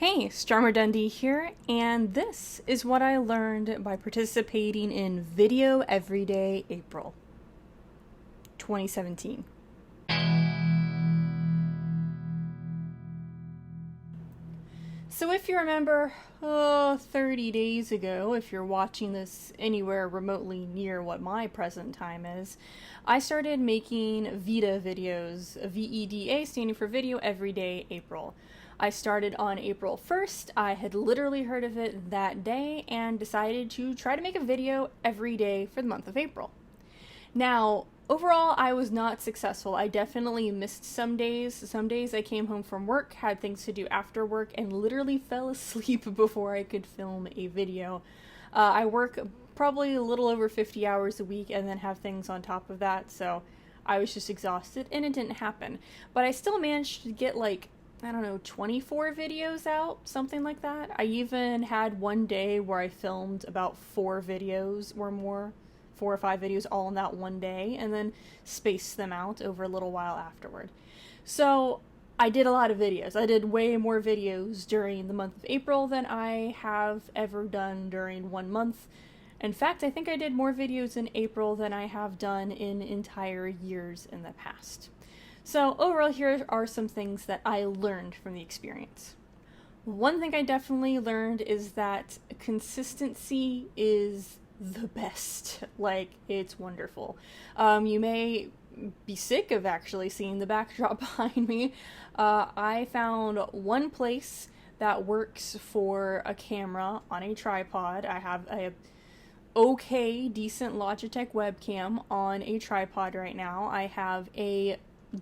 Hey, Strummer Dundee here, and this is what I learned by participating in Video Everyday April 2017. So if you remember, 30 days ago, if you're watching this anywhere remotely near what my present time is, I started making VEDA videos, VEDA standing for Video Everyday April. I started on April 1st. I had literally heard of it that day and decided to try to make a video every day for the month of April. Now, overall, I was not successful. I definitely missed some days. Some days I came home from work, had things to do after work, and literally fell asleep before I could film a video. I work probably a little over 50 hours a week and then have things on top of that, so I was just exhausted and it didn't happen. But I still managed to get 24 videos out, something like that. I even had one day where I filmed about 4 videos or more. 4 or 5 videos all in that one day, and then spaced them out over a little while afterward. So I did a lot of videos. I did way more videos during the month of April than I have ever done during one month. In fact, I think I did more videos in April than I have done in entire years in the past. So overall, here are some things that I learned from the experience. One thing I definitely learned is that consistency is the best. It's wonderful. You may be sick of actually seeing the backdrop behind me. I found one place that works for a camera on a tripod. I have a decent Logitech webcam on a tripod right now. I have a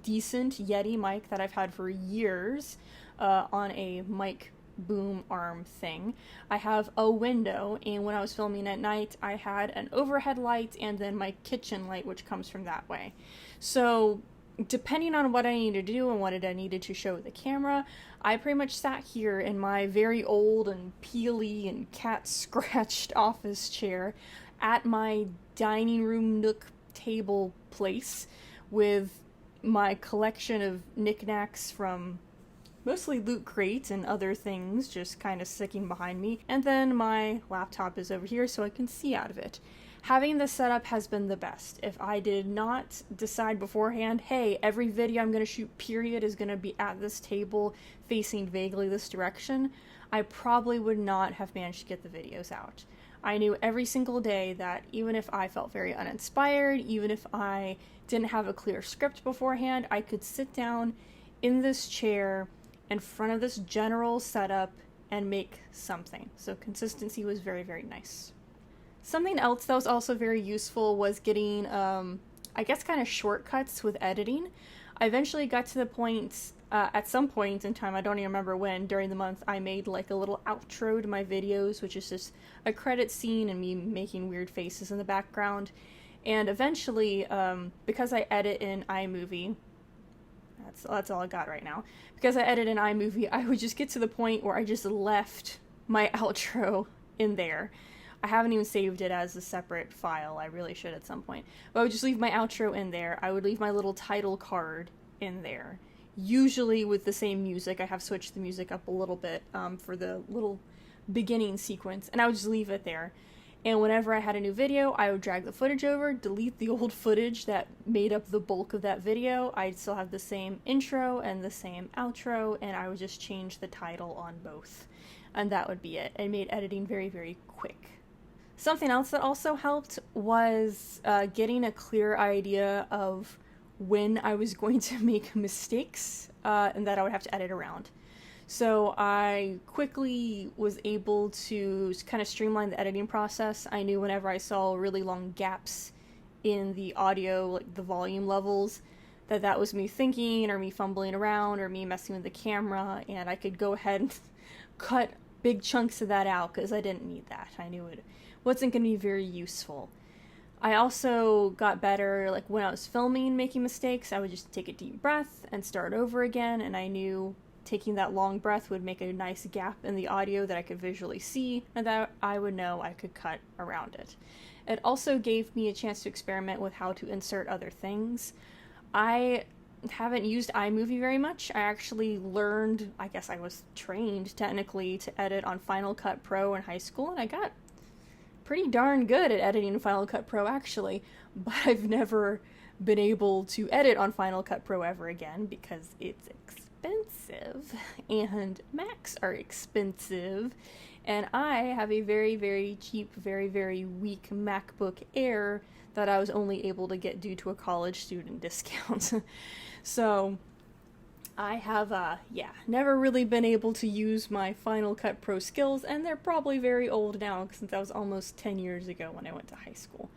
decent Yeti mic that I've had for years on a mic boom arm thing. I have a window, and when I was filming at night, I had an overhead light and then my kitchen light, which comes from that way. So depending on what I needed to do and what I needed to show the camera, I pretty much sat here in my very old and peely and cat scratched office chair at my dining room nook table place with my collection of knickknacks from mostly Loot Crate and other things just kind of sticking behind me, and then my laptop is over here so I can see out of it. Having this setup has been the best. If I did not decide beforehand, hey, every video I'm going to shoot period is going to be at this table facing vaguely this direction, I probably would not have managed to get the videos out. I knew every single day that even if I felt very uninspired, even if I didn't have a clear script beforehand, I could sit down in this chair in front of this general setup and make something. So consistency was very, very nice. Something else that was also very useful was getting, kind of shortcuts with editing. I eventually got to the point, at some point in time, I don't even remember when, during the month, I made a little outro to my videos, which is just a credit scene and me making weird faces in the background. And eventually, because I edit in iMovie, that's all I got right now. Because I edit in iMovie, I would just get to the point where I just left my outro in there. I haven't even saved it as a separate file. I really should at some point. But I would just leave my outro in there. I would leave my little title card in there. Usually with the same music. I have switched the music up a little bit for the little beginning sequence. And I would just leave it there. And whenever I had a new video, I would drag the footage over, delete the old footage that made up the bulk of that video. I'd still have the same intro and the same outro, and I would just change the title on both. And that would be it. It made editing very, very quick. Something else that also helped was getting a clear idea of when I was going to make mistakes and that I would have to edit around. So I quickly was able to kind of streamline the editing process. I knew whenever I saw really long gaps in the audio, the volume levels, that was me thinking or me fumbling around or me messing with the camera, and I could go ahead and cut big chunks of that out because I didn't need that. I knew it wasn't going to be very useful. I also got better, when I was filming, making mistakes, I would just take a deep breath and start over again, and I knew taking that long breath would make a nice gap in the audio that I could visually see, and that I would know I could cut around it. It also gave me a chance to experiment with how to insert other things. I haven't used iMovie very much. I actually learned, I guess I was trained technically to edit on Final Cut Pro in high school, and I got pretty darn good at editing in Final Cut Pro actually, but I've never been able to edit on Final Cut Pro ever again because it's expensive and Macs are expensive, and I have a very, very cheap, very, very weak MacBook Air that I was only able to get due to a college student discount. So I have, never really been able to use my Final Cut Pro skills, and they're probably very old now since that was almost 10 years ago when I went to high school.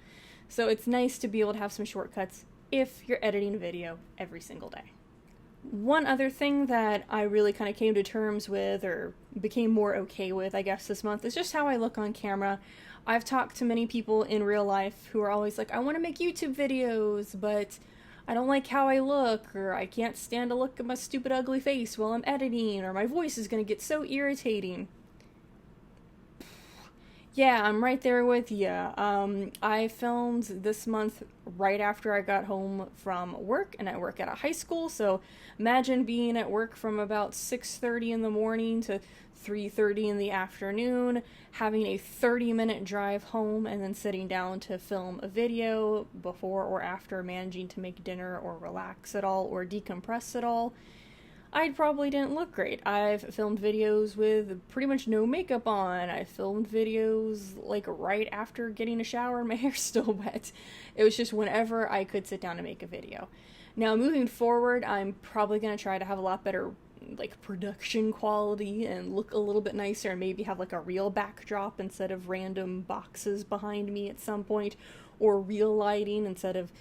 So it's nice to be able to have some shortcuts if you're editing a video every single day. One other thing that I really kind of came to terms with, or became more okay with, I guess, this month, is just how I look on camera. I've talked to many people in real life who are always like, I want to make YouTube videos, but I don't like how I look, or I can't stand to look at my stupid ugly face while I'm editing, or my voice is going to get so irritating. Yeah, I'm right there with you. I filmed this month right after I got home from work, and I work at a high school, so imagine being at work from about 6:30 in the morning to 3:30 in the afternoon, having a 30-minute drive home, and then sitting down to film a video before or after managing to make dinner or relax at all or decompress at all. I probably didn't look great. I've filmed videos with pretty much no makeup on. I filmed videos like right after getting a shower and my hair's still wet. It was just whenever I could sit down and make a video. Now moving forward, I'm probably going to try to have a lot better like production quality and look a little bit nicer, and maybe have like a real backdrop instead of random boxes behind me at some point, or real lighting instead of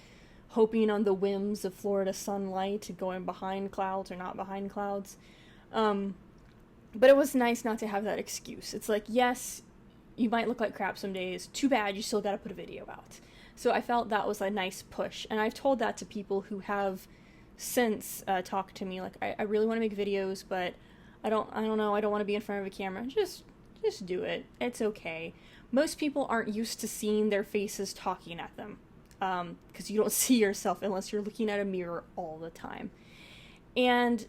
hoping on the whims of Florida sunlight, going behind clouds or not behind clouds. But it was nice not to have that excuse. It's like, yes, you might look like crap some days. Too bad, you still gotta put a video out. So I felt that was a nice push. And I've told that to people who have since talked to me, like, I really want to make videos, but I don't know, I don't want to be in front of a camera. Just do it. It's okay. Most people aren't used to seeing their faces talking at them. Because you don't see yourself unless you're looking at a mirror all the time. And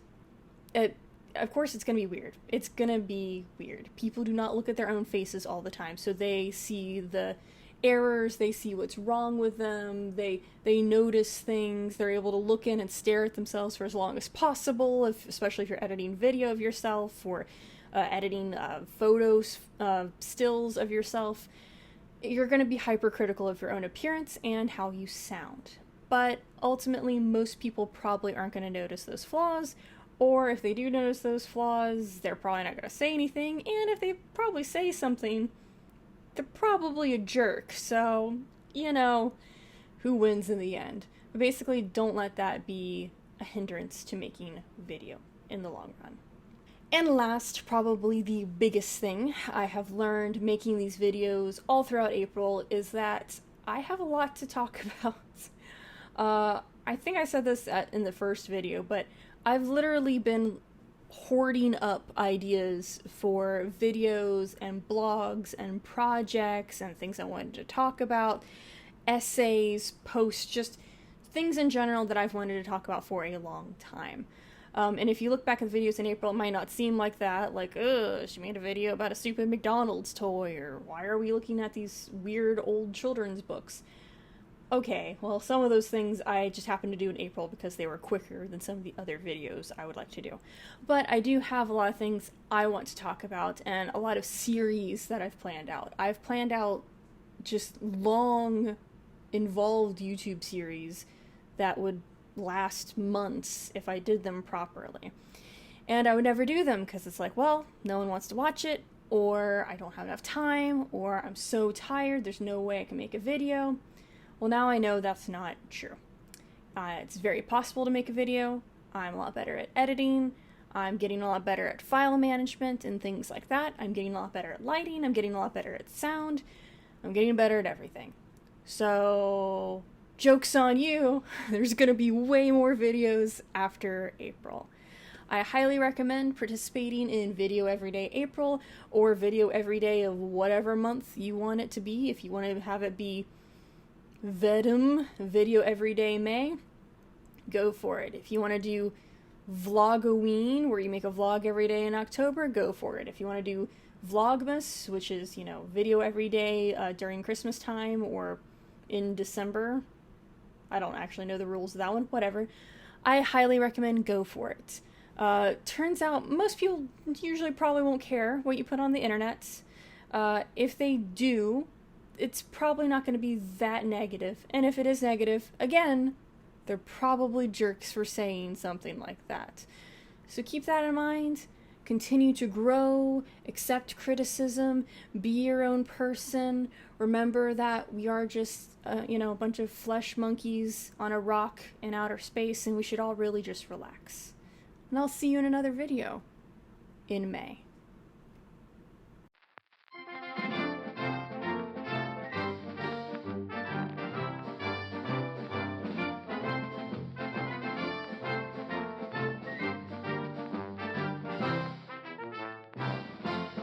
of course it's going to be weird. It's going to be weird. People do not look at their own faces all the time, so they see the errors, they see what's wrong with them, they notice things, they're able to look in and stare at themselves for as long as possible, especially if you're editing video of yourself, or editing photos, stills of yourself. You're going to be hypercritical of your own appearance and how you sound. But ultimately, most people probably aren't going to notice those flaws, or if they do notice those flaws, they're probably not going to say anything, and if they probably say something, they're probably a jerk. So, who wins in the end? But basically, don't let that be a hindrance to making video in the long run. And last, probably the biggest thing I have learned making these videos all throughout April is that I have a lot to talk about. I think I said this in the first video, but I've literally been hoarding up ideas for videos and blogs and projects and things I wanted to talk about, essays, posts, just things in general that I've wanted to talk about for a long time. And if you look back at the videos in April, it might not seem like that, like, ugh, she made a video about a stupid McDonald's toy, or why are we looking at these weird old children's books? Okay, well, some of those things I just happened to do in April because they were quicker than some of the other videos I would like to do. But I do have a lot of things I want to talk about, and a lot of series that I've planned out. I've planned out just long, involved YouTube series that would last months if I did them properly. And I would never do them because it's like, well, no one wants to watch it, or I don't have enough time, or I'm so tired, there's no way I can make a video. Well, now I know that's not true. It's very possible to make a video. I'm a lot better at editing. I'm getting a lot better at file management and things like that. I'm getting a lot better at lighting. I'm getting a lot better at sound. I'm getting better at everything. So, joke's on you. There's going to be way more videos after April. I highly recommend participating in Video Everyday April, or Video Everyday of whatever month you want it to be. If you want to have it be VEDA, Video Everyday May, go for it. If you want to do Vlogoween, where you make a vlog every day in October, go for it. If you want to do Vlogmas, which is, video every day during Christmas time or in December, I don't actually know the rules of that one, whatever, I highly recommend go for it. Turns out most people usually probably won't care what you put on the internet. If they do, it's probably not going to be that negative. And if it is negative, again, they're probably jerks for saying something like that. So keep that in mind. Continue to grow, accept criticism, be your own person. Remember that we are just, a bunch of flesh monkeys on a rock in outer space, and we should all really just relax. And I'll see you in another video in May.